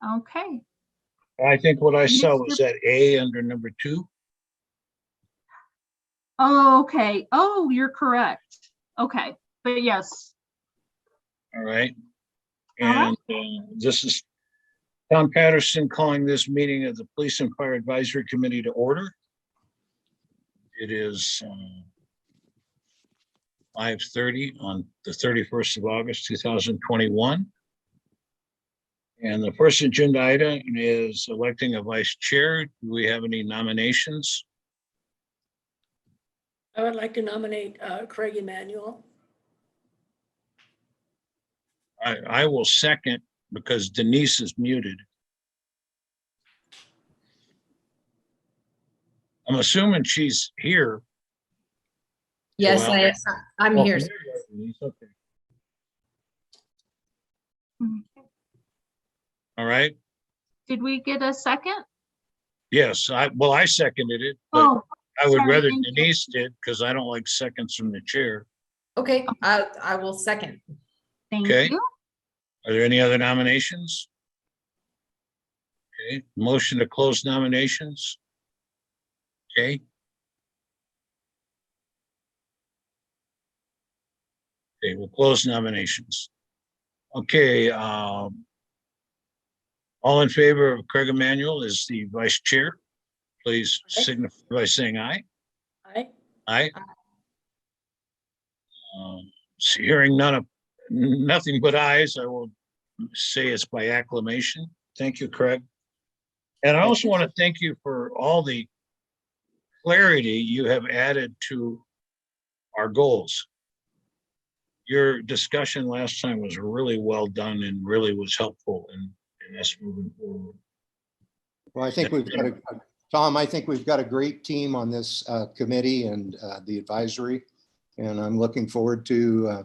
Okay. I think what I saw Mr. was that A under number 2. Oh, okay. Oh, you're correct. Okay, but yes. All right. All right. And this is Tom Patterson calling this meeting of the Police and Fire Advisory Committee to order. It is 5:30 on the 31st of August, 2021. And the first agenda item is electing a vice chair. Do we have any nominations? I would like to nominate Craig Emanuel. I will second because Denise is muted. I'm assuming she's here. Yes, Joelle. I'm Oh, here. there you are, Denise. Okay. All right. Did we get a second? Yes, I seconded it, but Oh, I would sorry, rather thank you. Denise did because I don't like seconds from the chair. Okay, I will second. thank Okay. you. Are there any other nominations? Okay, motion to close nominations. Okay. Okay, we'll close nominations. Okay, all in favor of Craig Emanuel as the vice chair, please Aye. signify by saying aye. Aye. Aye. So hearing nothing but ayes, I will say it's by acclamation. Thank you, Craig. And I also want to thank you for all the clarity you have added to our goals. Your discussion last time was really well done and really was helpful in us moving forward. Well, I think Tom, I think we've got a great team on this committee and the advisory. And I'm looking forward to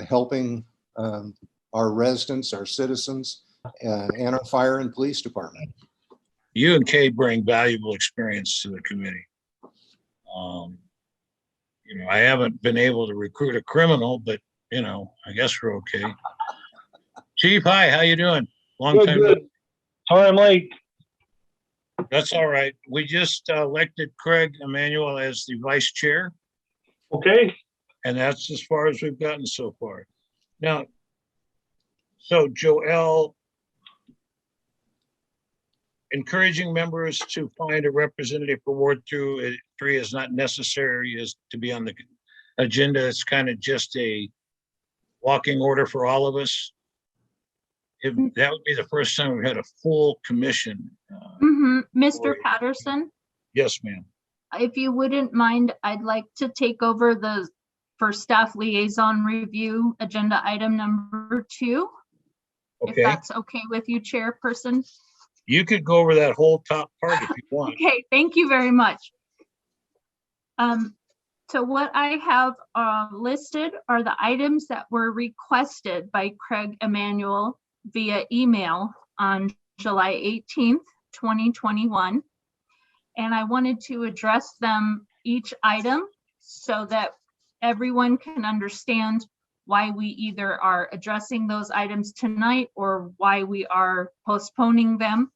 helping our residents, our citizens, and our fire and police department. You and Kay bring valuable experience to the committee. I haven't been able to recruit a criminal, but I guess we're okay. Chief, hi, how you doing? Long Good, time. good. Sorry I'm late. That's all right. We just elected Craig Emanuel as the vice chair, Okay, and that's as far as we've gotten so far. Now, so Joelle, encouraging members to find a representative for Ward 3 is not necessary as to be on the agenda. It's kind of just a walking order for all of us. That would be the first time we've had a full commission. Mr. Patterson, Yes, ma'am. if you wouldn't mind, I'd like to take over for staff liaison review, agenda item number 2. If Okay, that's okay with you, Chairperson. you could go over that whole top part if you want. Okay, thank you very much. So what I have listed are the items that were requested by Craig Emanuel via email on July 18th, 2021. And I wanted to address them each item so that everyone can understand why we either are addressing those items tonight or why we are postponing them.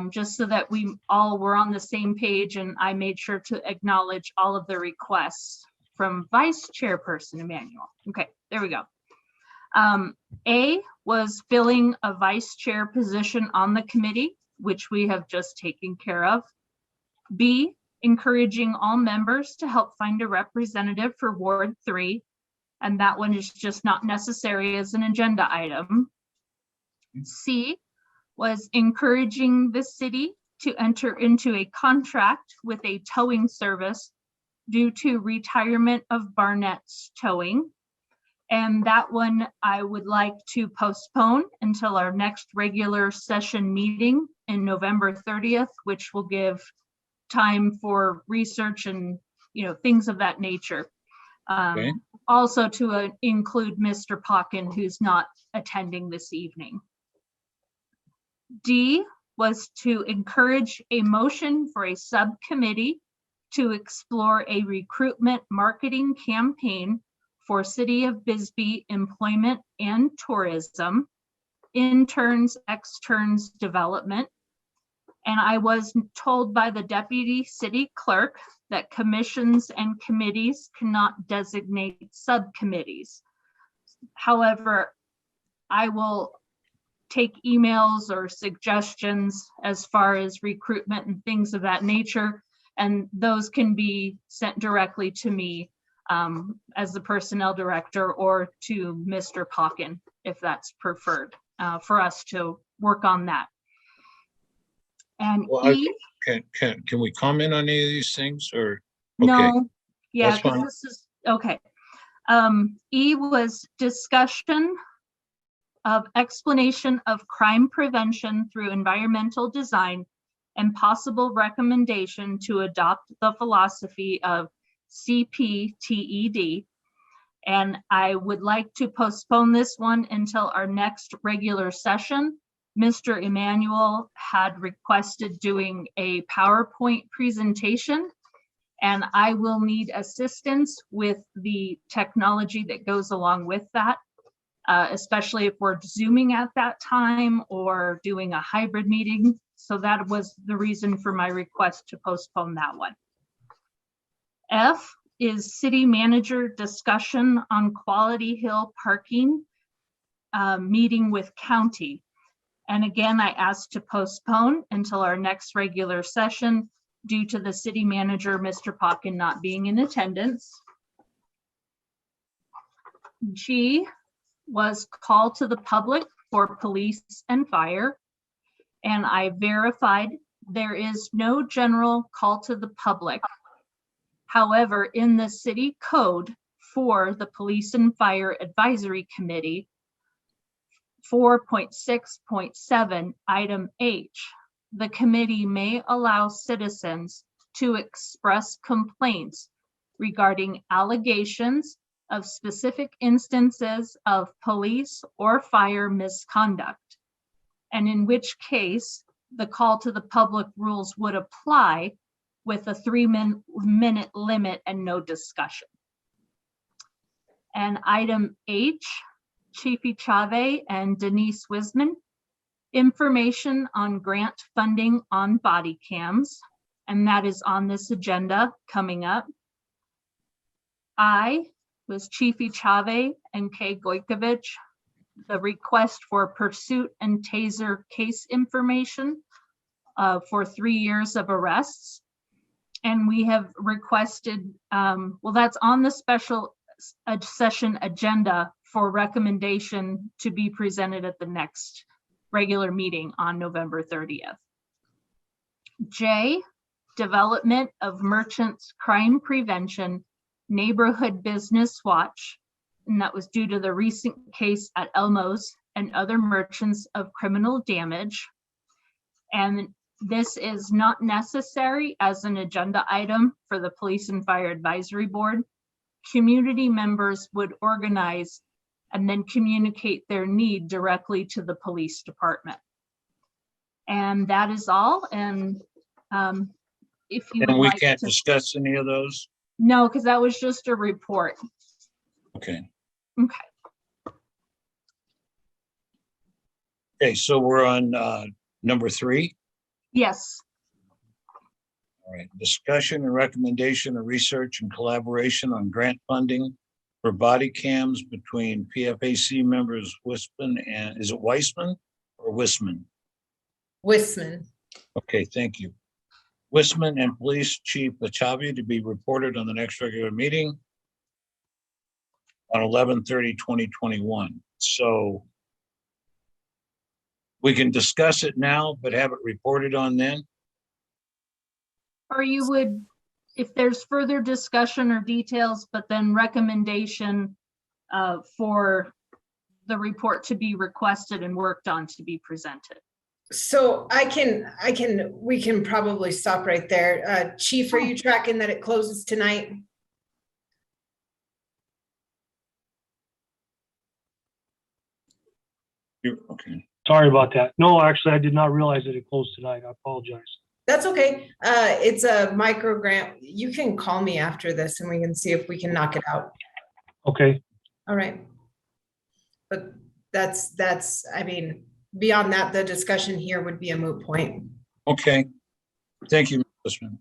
Just so that we all were on the same page, and I made sure to acknowledge all of the requests from Vice Chairperson Emanuel. Okay, there we go. A was filling a vice chair position on the committee, which we have just taken care of. B, encouraging all members to help find a representative for Ward 3, and that one is just not necessary as an agenda item. C was encouraging the city to enter into a contract with a towing service due to retirement of Barnett's Towing. And that one I would like to postpone until our next regular session meeting in November 30th, which will give time for research and things of that nature. Okay. Also to include Mr. Pocken, who's not attending this evening. D was to encourage a motion for a subcommittee to explore a recruitment marketing campaign for City of Bisbee employment and tourism interns, externs development. And I was told by the deputy city clerk that commissions and committees cannot designate subcommittees. However, I will take emails or suggestions as far as recruitment and things of that nature, and those can be sent directly to me as the personnel director, or to Mr. Pocken, if that's preferred, for us to work on that. And Well, E, Can we comment on any of these things or? Okay, no, yeah, that's fine. because this is, okay. E was discussion of explanation of crime prevention through environmental design and possible recommendation to adopt the philosophy of CPTED. And I would like to postpone this one until our next regular session. Mr. Emmanuel had requested doing a PowerPoint presentation, and I will need assistance with the technology that goes along with that, especially if we're Zooming at that time or doing a hybrid meeting. So that was the reason for my request to postpone that one. F is city manager discussion on Quality Hill parking, meeting with county. And again, I asked to postpone until our next regular session due to the city manager, Mr. Pocken, not being in attendance. G was call to the public for police and fire. And I verified there is no general call to the public. However, in the city code for the Police and Fire Advisory Committee, 4.6.7, item H, the committee may allow citizens to express complaints regarding allegations of specific instances of police or fire misconduct, and in which case the call to the public rules would apply with a 3-minute limit and no discussion. And item H, Chiefy Chave and Denise Wisman, information on grant funding on body cams, and that is on this agenda coming up. I was Chiefy Chave and Kay Gojkovic, the request for pursuit and taser case information for 3 years of arrests. And we have requested, well, that's on the special session agenda for recommendation to be presented at the next regular meeting on November 30th. J, development of merchants crime prevention neighborhood business watch. And that was due to the recent case at Elmo's and other merchants of criminal damage. And this is not necessary as an agenda item for the Police and Fire Advisory Board. Community members would organize and then communicate their need directly to the police department. And that is all. And if you would And we like can't to, discuss any of those? no, because that was just a report. Okay. Okay. Okay, so we're on number 3. Yes. All right, discussion and recommendation of research and collaboration on grant funding for body cams between PFAC members Wisman and, is it Weissman or Wisman? Wisman. Okay, thank you. Wisman and Police Chief Lachavi to be reported on the next regular meeting on 11/30/2021. So we can discuss it now, but have it reported on then? Or you would, if there's further discussion or details, but then recommendation for the report to be requested and worked on to be presented. So we can probably stop right there. Chief, are you tracking that it closes tonight? Okay. Sorry about that. No, actually, I did not realize that it closed tonight. I apologize. That's okay. It's a micro grant. You can call me after this and we can see if we can knock it out. Okay, All right. But I mean, beyond that, the discussion here would be a moot point. Okay, thank you, Ms. Listman.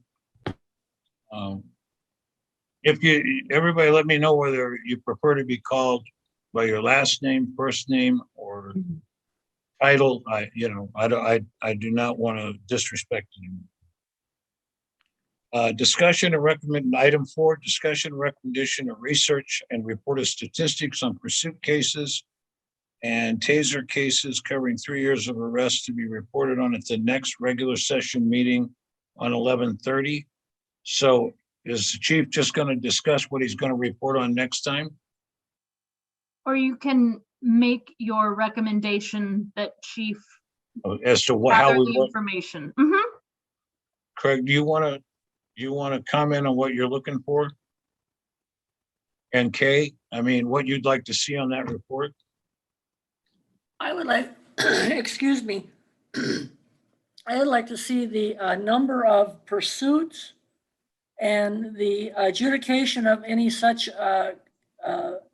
If everybody let me know whether you prefer to be called by your last name, first name, or title. I do not want to disrespect you. Discussion and recommend item 4, discussion, recommendation of research and report of statistics on pursuit cases and taser cases covering 3 years of arrest to be reported on at the next regular session meeting on 11/30. So is the chief just going to discuss what he's going to report on next time? Or you can make your recommendation that chief As to how gather we the work? information. Mhm. Craig, do you want to comment on what you're looking for? And Kay, I mean, what you'd like to see on that report? I would like, excuse me. I would like to see the number of pursuits and the adjudication of any such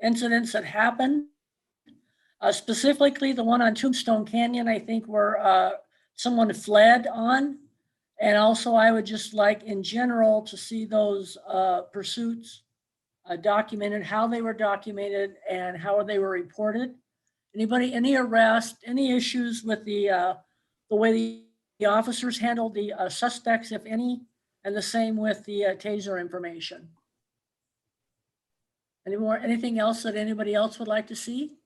incidents that happen. Specifically, the one on Tombstone Canyon, I think where someone fled on. And also, I would just like in general to see those pursuits documented, how they were documented and how they were reported. Anybody, any arrest, any issues with the way the officers handled the suspects, if any, and the same with the taser information. Anything else that anybody else would like to see?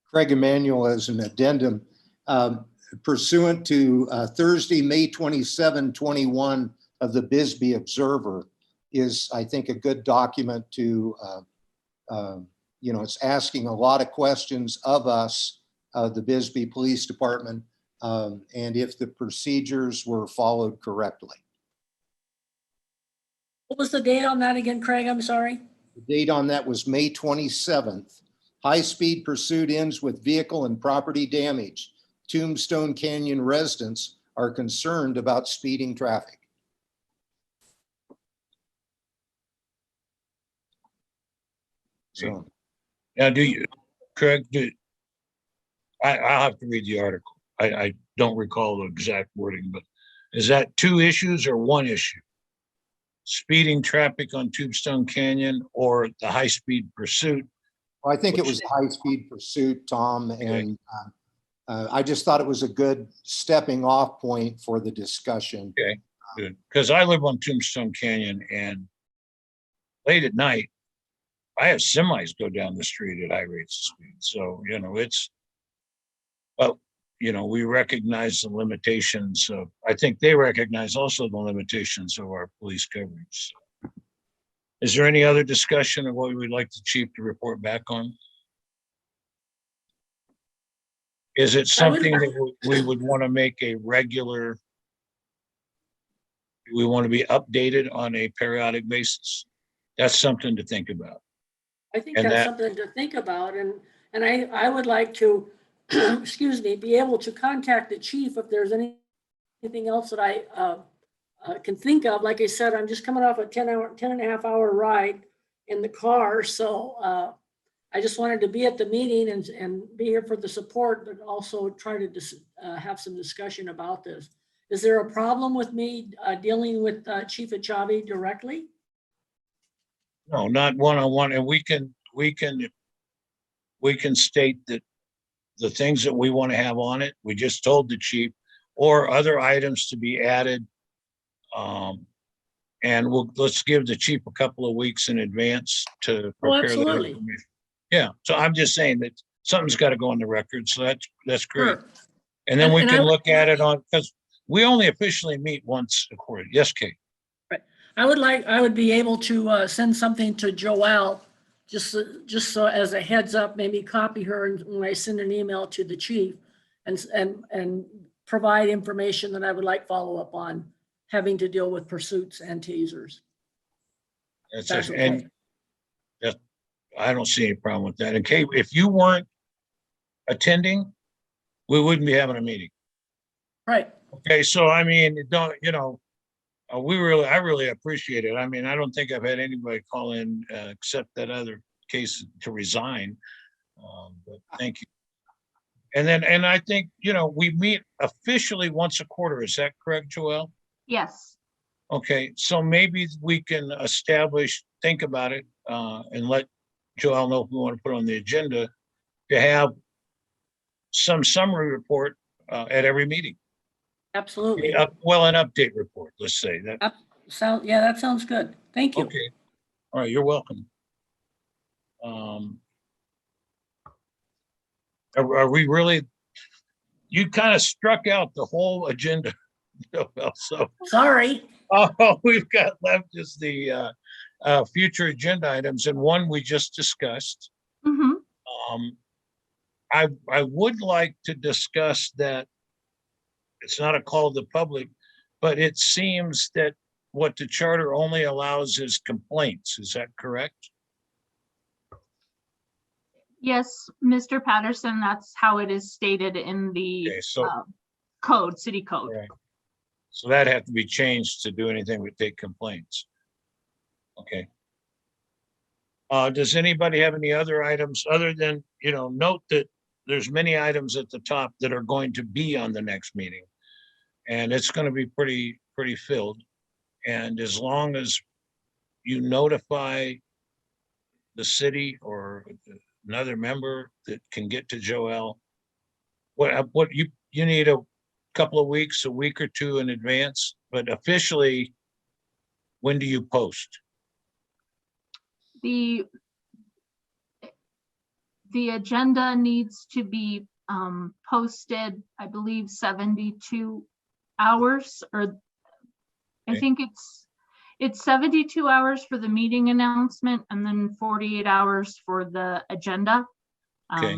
Craig Emanuel as an addendum. Pursuant to Thursday, May 27, 21 of the Bisbee Observer is, I think, a good document to, it's asking a lot of questions of us, the Bisbee Police Department, and if the procedures were followed correctly. What was the date on that again, Craig? I'm sorry. The date on that was May 27th. High-speed pursuit ends with vehicle and property damage. Tombstone Canyon residents are concerned about speeding traffic. So, Now, Craig, I'll have to read the article. I don't recall the exact wording, but is that 2 issues or 1 issue? Speeding traffic on Tombstone Canyon or the high-speed pursuit? well, I think it was high-speed pursuit, Tom, and I just thought it was a good stepping off point for the discussion. Okay, good. Because I live on Tombstone Canyon and late at night, I have semis go down the street at high rates of speed. So, we recognize the limitations of, I think they recognize also the limitations of our police coverage. Is there any other discussion of what we'd like the chief to report back on? Is it something that we would want to make a regular, we want to be updated on a periodic basis? That's something to think about. I think And that's that- something to think about, and I would like to, excuse me, be able to contact the chief if there's anything else that I can think of. Like I said, I'm just coming off a 10 and a half hour ride in the car, so I just wanted to be at the meeting and be here for the support, but also try to have some discussion about this. Is there a problem with me dealing with Chief Achavi directly? No, not one-on-one, and we can state that the things that we want to have on it, we just told the chief, or other items to be added. And let's give the chief a couple of weeks in advance to prepare that absolutely. information. Yeah, so I'm just saying that something's got to go on the record, so that's great. Sure. And then we And can I- look at it because we only officially meet once a quarter. Yes, Kate? I would be able to send something to Joelle, just so as a heads up, maybe copy her when I send an email to the chief and provide information that I would like follow up on having to deal with pursuits and tasers. That's okay. And I don't see any problem with that. And Kate, if you weren't attending, we wouldn't be having a meeting. Right. Okay, so I mean, I really appreciate it. I mean, I don't think I've had anybody call in except that other case to resign. But thank you. And then, and I think, you know, we meet officially once a quarter. Is that correct, Joelle? Yes, Okay, so maybe we can establish, think about it, and let Joelle know if we want to put on the agenda to have some summary report, at every meeting. Absolutely. Well, an update report, let's say that. Yeah, that sounds good. Thank you. Okay, all right, you're welcome. Are we really, you kind of struck out the whole agenda. Joelle, so Sorry. all we've got left is the future agenda items, and one we just discussed. hmm I would like to discuss that. It's not a call to the public, but it seems that what the charter only allows is complaints. Is that correct? yes, Mr. Patterson, that's how it is stated in the Okay, so, code, city code. right. So that had to be changed to do anything with take complaints. Okay. Does anybody have any other items other than, you know, note that there's many items at the top that are going to be on the next meeting. And it's going to be pretty filled. And as long as you notify the city or another member that can get to Joelle, what you need a couple of weeks, a week or two in advance, but officially, when do you post? The agenda needs to be posted, I believe, 72 hours, or I Okay. think it's 72 hours for the meeting announcement and then 48 hours for the agenda. Okay.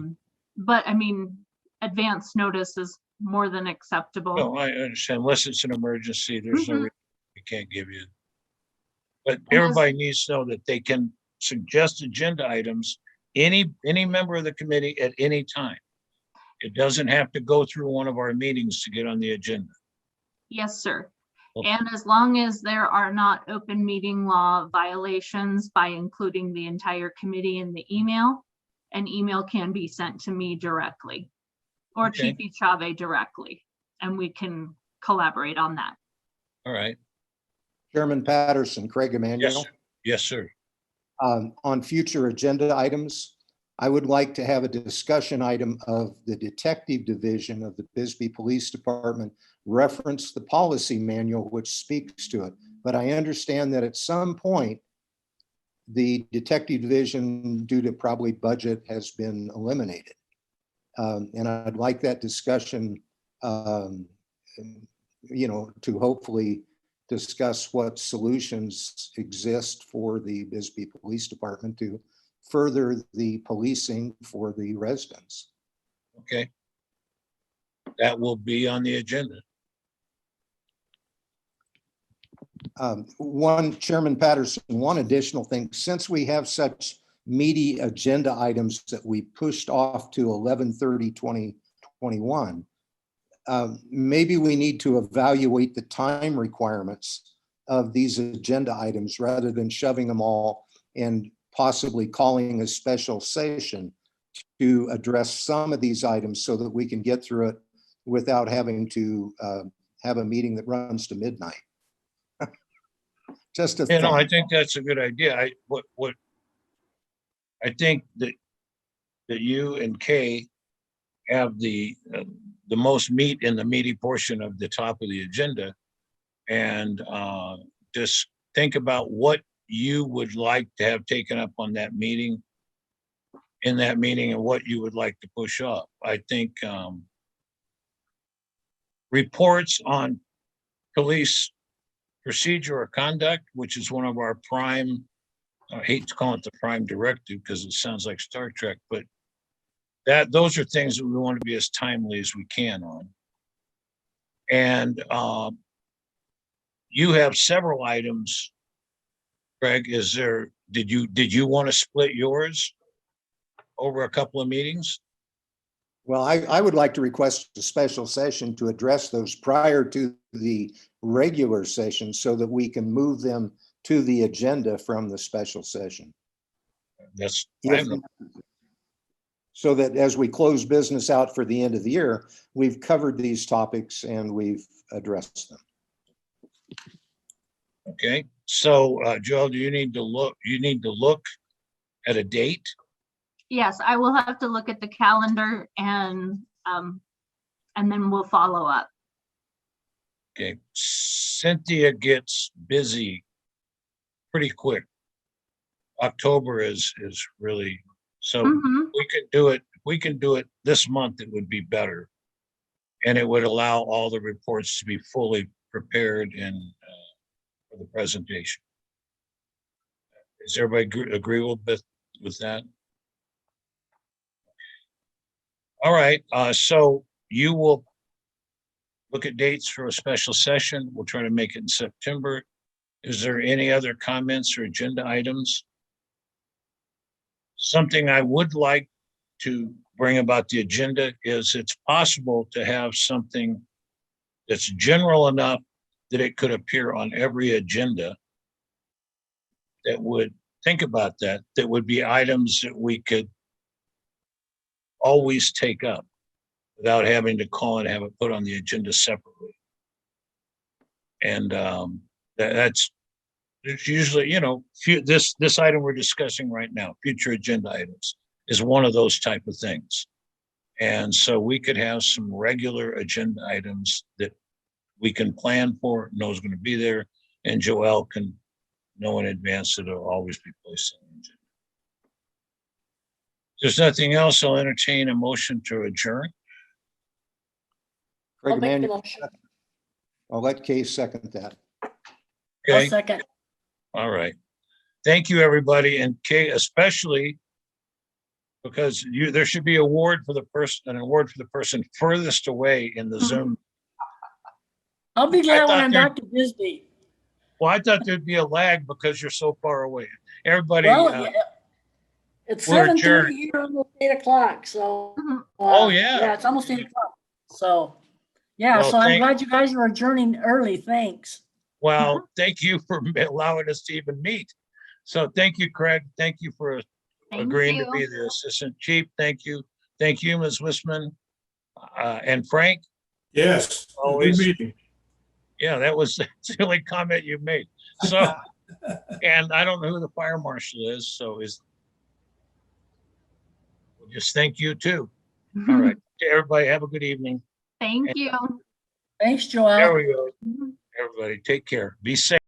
But I mean, advance notice is more than acceptable. No, I understand, unless it's an emergency, there's no Mhm. reason we can't give you. But And as- everybody needs to know that they can suggest agenda items, any member of the committee at any time. It doesn't have to go through one of our meetings to get on the agenda. Yes, sir. Okay. And as long as there are not open meeting law violations by including the entire committee in the email, an email can be sent to me directly or Okay. Chief Chave directly, and we can collaborate on that. All right. Chairman Patterson, Craig Yes, Emanuel. sir. Yes, sir. On future agenda items, I would like to have a discussion item of the Detective Division of the Bisbee Police Department reference the policy manual which speaks to it. But I understand that at some point, the Detective Division, due to probably budget, has been eliminated. And I'd like that discussion, you know, to hopefully discuss what solutions exist for the Bisbee Police Department to further the policing for the residents. Okay. That will be on the agenda. One, Chairman Patterson, one additional thing, since we have such meaty agenda items that we pushed off to 11/30/2021, maybe we need to evaluate the time requirements of these agenda items rather than shoving them all and possibly calling a special session to address some of these items so that we can get through it without having to have a meeting that runs to midnight. Just a You know, I thought. think that's a good idea. I think that you and Kay have the most meat in the meaty portion of the top of the agenda. And just think about what you would like to have taken up on that meeting, in that meeting, and what you would like to push off. I think reports on police procedure or conduct, which is one of our prime, I hate to call it the prime directive because it sounds like Star Trek, but those are things that we want to be as timely as we can on. And you have several items. Greg, did you want to split yours over a couple of meetings? Well, I would like to request a special session to address those prior to the regular session so that we can move them to the agenda from the special session. That's, If- so that as we close business out for the end of the year, we've covered these topics and we've addressed them. Okay, so Joel, do you need to look at a date? Yes, I will have to look at the calendar and then we'll follow up. Okay, Cynthia gets busy pretty quick. October is really, so Mhm. we can do it this month, it would be better. And it would allow all the reports to be fully prepared and for the presentation. Does everybody agree with that? All right, so you will look at dates for a special session. We'll try to make it in September. Is there any other comments or agenda items? Something I would like to bring about the agenda is it's possible to have something that's general enough that it could appear on every agenda that would think about that would be items that we could always take up without having to call and have it put on the agenda separately. And that's usually, you know, this item we're discussing right now, future agenda items, is one of those type of things. And so we could have some regular agenda items that we can plan for, know is going to be there, and Joelle can know in advance that it'll always be placed on the agenda. If there's nothing else, I'll entertain a motion to adjourn. Craig I'll make the Emanuel, motion. I'll let Kay second that. I'll Okay, second. all right. Thank you, everybody, and Kay, especially because there should be an award for the person furthest away in the Zoom. I'll be I glad when thought I'm there- back to Bisbee. Well, I thought there'd be a lag because you're so far away. Everybody, Well, yeah, it's we're 7:30 adjourned. here, almost 8 o'clock, so. Mhm. Oh, yeah. Yeah, it's almost 8 o'clock, so, yeah, Well, so I'm thank- glad you guys are adjourning early, thanks. well, thank you for allowing us to even meet. So thank you, Craig. Thank you for Thank agreeing to you. be the assistant chief. Thank you. Thank you, Ms. Wisman. And Frank, Yes, good Always. meeting. yeah, that was the only comment you made. So, and I don't know who the fire marshal is, so just thank you too. All right, everybody have a good evening. Thank you. Thanks, There Joelle. we go. Mhm. Everybody take care. Be safe.